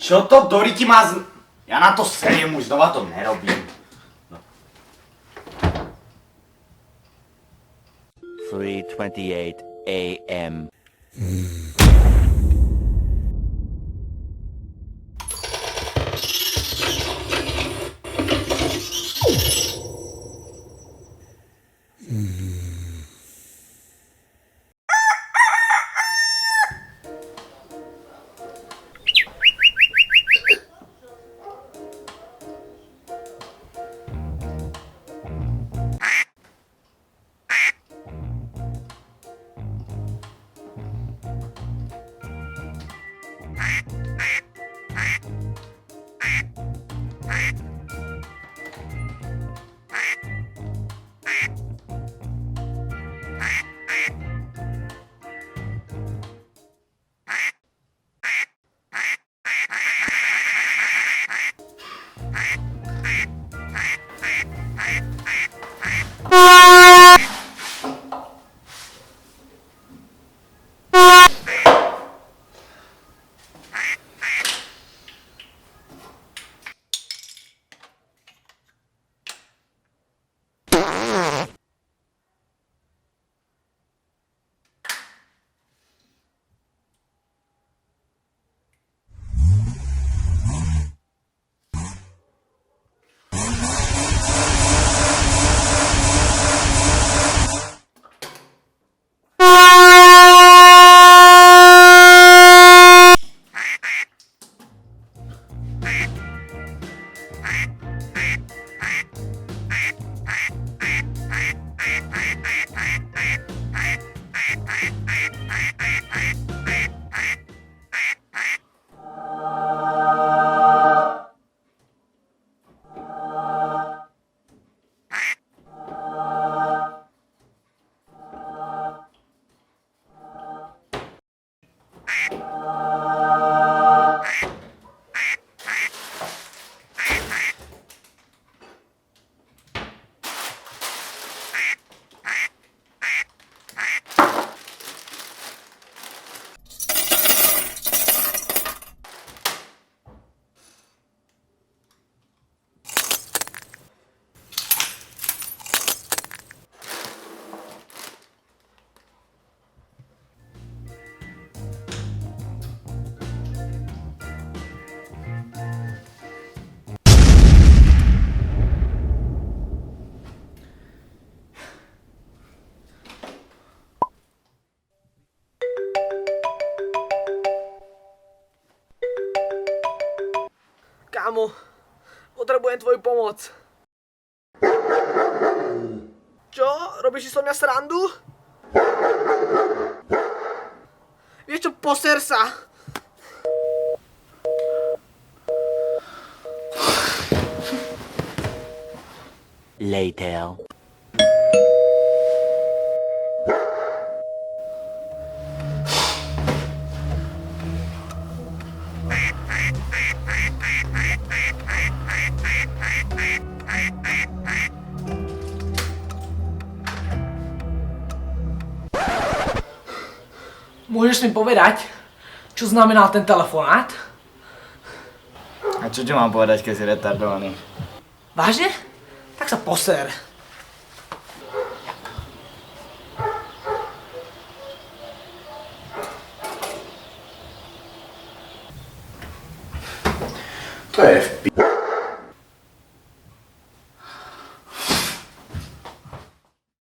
Čo to do riti má Ja na to seriem, už znova to nerobím. No. 3:28 a.m. Kámo, potrebujem tvoju pomoc. Čo? Robíš si so mňa srandu? Vieš čo, poser sa. Later. Môžeš mi povedať, čo znamená ten telefonát? A čo ti mám povedať, keď si retardovaný? Vážne? Tak sa poser. To je v